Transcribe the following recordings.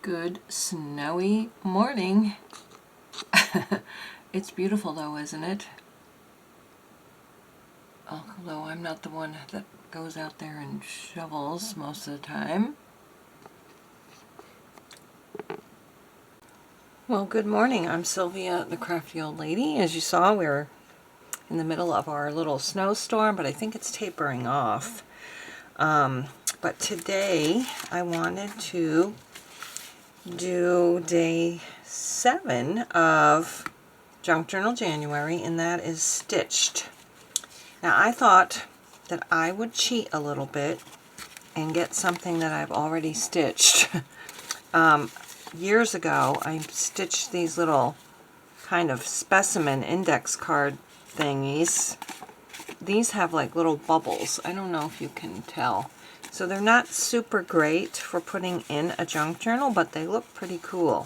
Good snowy morning. It's beautiful though, isn't it? Although I'm not the one that goes out there and shovels most of the time. Well, good morning. I'm Sylvia, the crafty old lady. As you saw, we're in the middle of our little snowstorm, but I think it's tapering off. But today I wanted to do day 7 of Junk Journal January, and that is stitched. Now I thought that I would cheat a little bit and get something that I've already stitched. Years ago I stitched these little kind of specimen index card thingies. These have like little bubbles. I don't know if you can tell. So they're not super great for putting in a junk journal, but they look pretty cool.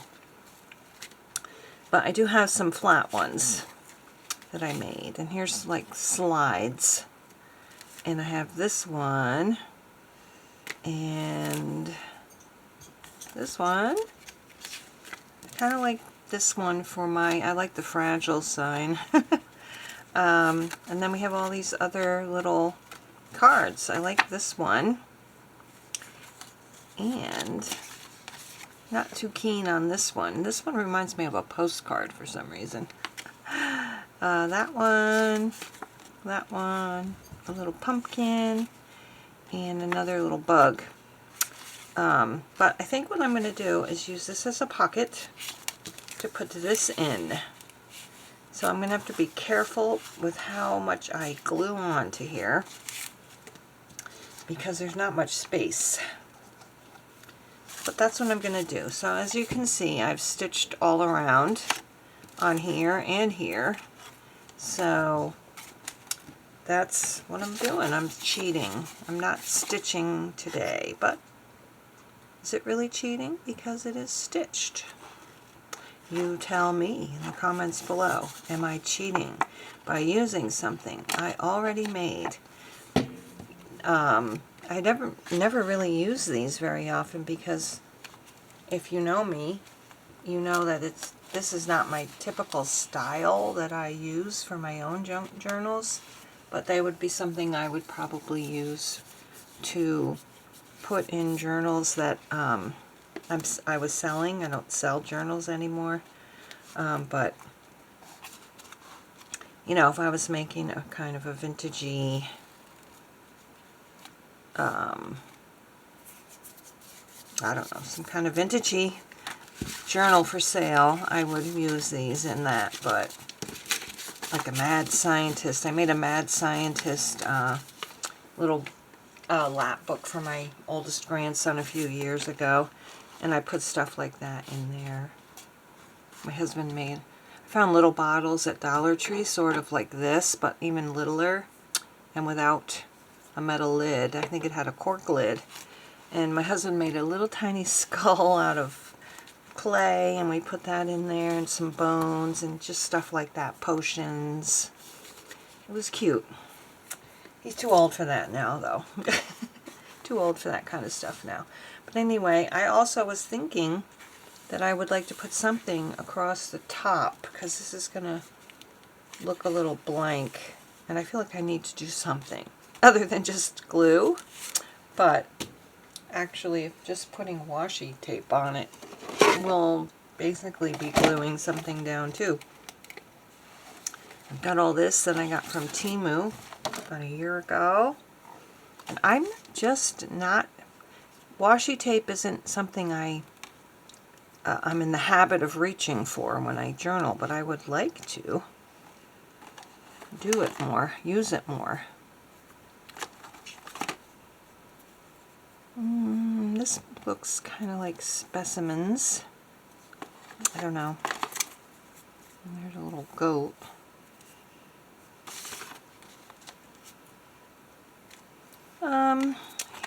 But I do have some flat ones that I made. And here's like slides. And I have this one and this one. Kind of like this one for my, I like the fragile sign. And then we have all these other little cards. I like this one. And not too keen on this one. This one reminds me of a postcard for some reason. That one, a little pumpkin, and another little bug. But I think what I'm going to do is use this as a pocket to put this in. So I'm going to have to be careful with how much I glue on to here because there's not much space. But that's what I'm going to do. So as you can see, I've stitched all around on here and here. So that's what I'm doing. I'm cheating. I'm not stitching today, but is it really cheating? Because it is stitched. You tell me in the comments below. Am I cheating by using something I already made? I never really use these very often because if you know me, you know that this is not my typical style that I use for my own junk journals, but they would be something I would probably use to put in journals that I was selling. I don't sell journals anymore, but you know, if I was making a kind of a vintagey I don't know, some kind of vintagey journal for sale, I would use these in that. But like a mad scientist, I made a mad scientist little lap book for my oldest grandson a few years ago, and I put stuff like that in there. My husband made, I found little bottles at Dollar Tree, sort of like this, but even littler, and without a metal lid. I think it had a cork lid. And my husband made a little tiny skull out of clay, and we put that in there, and some bones, and just stuff like that, potions. It was cute. He's too old for that now, though. Too old for that kind of stuff now. But anyway, I also was thinking that I would like to put something across the top, because this is going to look a little blank, and I feel like I need to do something other than just glue. But actually, just putting washi tape on it will basically be gluing something down too. I've got all this that I got from Temu about a year ago. And I'm just not, washi tape isn't something I'm in the habit of reaching for when I journal, but I would like to do it more, use it more. This looks kind of like specimens. I don't know. And there's a little goat.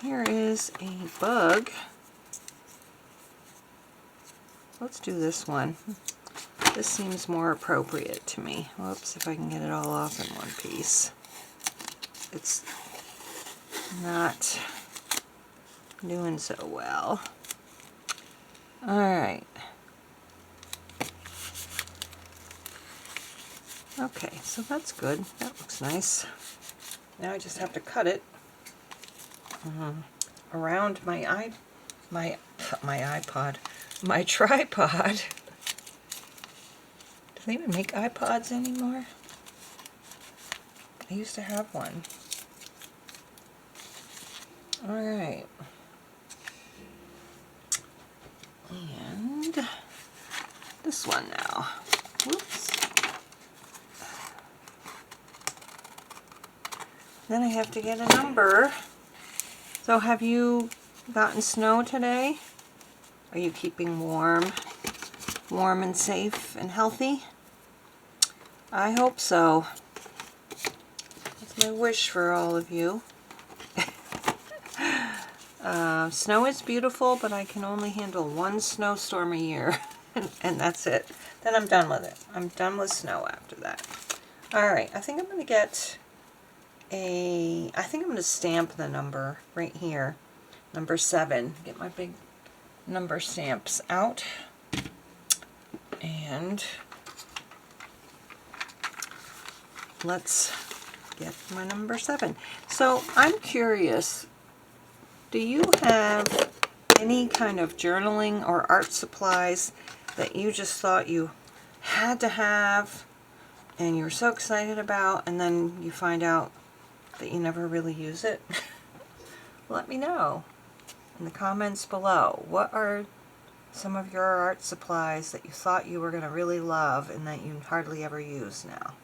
Here is a bug. Let's do this one. This seems more appropriate to me. Whoops, if I can get it all off in one piece. It's not doing so well. Alright. Okay, so that's good. That looks nice. Now I just have to cut it around my tripod. Do they even make iPods anymore? I used to have one. Alright. And this one now. Whoops. Then I have to get a number. So have you gotten snow today? Are you keeping warm and safe and healthy? I hope so. That's my wish for all of you. Snow is beautiful, but I can only handle one snowstorm a year, and that's it. Then I'm done with it. I'm done with snow after that. Alright, I think I'm going to get I think I'm going to stamp the number right here. Number 7. Get my big number stamps out. And let's get my number 7. So I'm curious, do you have any kind of journaling or art supplies that you just thought you had to have and you're so excited about, and then you find out that you never really use it? Let me know in the comments below. What are some of your art supplies that you thought you were going to really love and that you hardly ever use now?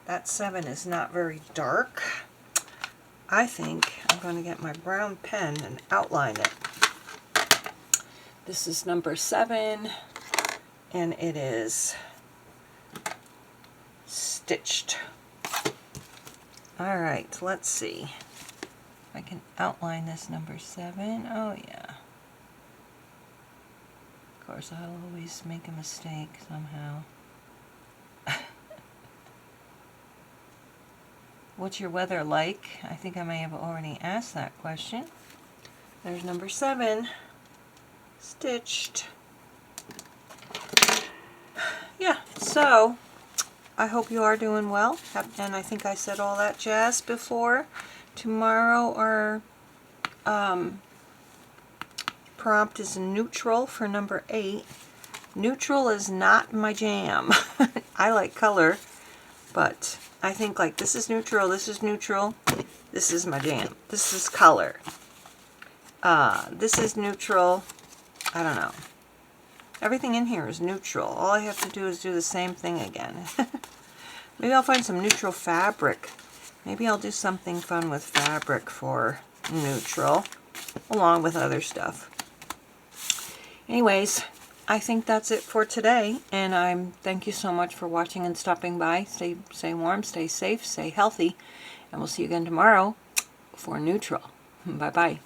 That 7 is not very dark. I think I'm going to get my brown pen and outline it. This is number 7, and it is stitched. Alright, let's see if I can outline this number 7. Oh yeah. Of course, I'll always make a mistake somehow. What's your weather like? I think I may have already asked that question. There's number 7, stitched. Yeah, so I hope you are doing well, and I think I said all that jazz before. Tomorrow our prompt is neutral for number 8. Neutral is not my jam. I like color, but I think like this is neutral, this is neutral, this is my jam. This is color. This is neutral. I don't know. Everything in here is neutral. All I have to do is do the same thing again. Maybe I'll find some neutral fabric. Maybe I'll do something fun with fabric for neutral, along with other stuff. Anyways, I think that's it for today, and thank you so much for watching and stopping by. Stay warm, stay safe, stay healthy, and we'll see you again tomorrow for neutral. Bye-bye.